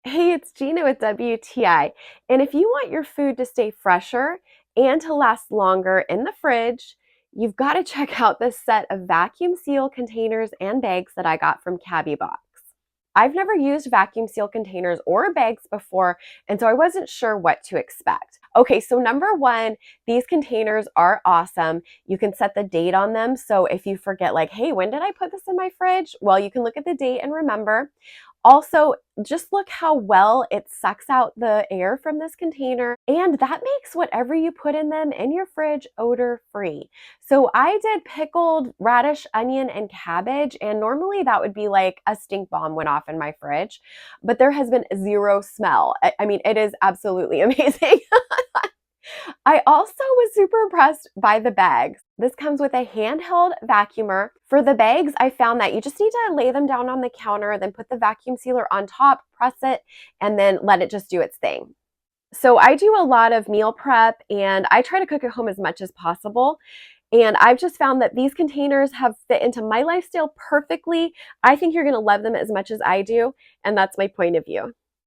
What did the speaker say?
Hey, it's Gina with WTI. And if you want your food to stay fresher and to last longer in the fridge, you've got to check out this set of vacuum seal containers and bags that I got from CABIBOX. I've never used vacuum seal containers or bags before, and so I wasn't sure what to expect. Okay, so number one, these containers are awesome. You can set the date on them. So if you forget, like, hey, when did I put this in my fridge? Well, you can look at the date and remember. Also, just look how well it sucks out the air from this container, and that makes whatever you put in them in your fridge odor free. So I did pickled radish, onion, and cabbage, and normally that would be like a stink bomb went off in my fridge, but there has been zero smell. I mean, it is absolutely amazing. I also was super impressed by the bags. This comes with a handheld vacuumer. For the bags, I found that you just need to lay them down on the counter, then put the vacuum sealer on top, press it, and then let it just do its thing. So I do a lot of meal prep and I try to cook at home as much as possible. And I've just found that these containers have fit into my lifestyle perfectly. I think you're going to love them as much as I do. And that's my point of view.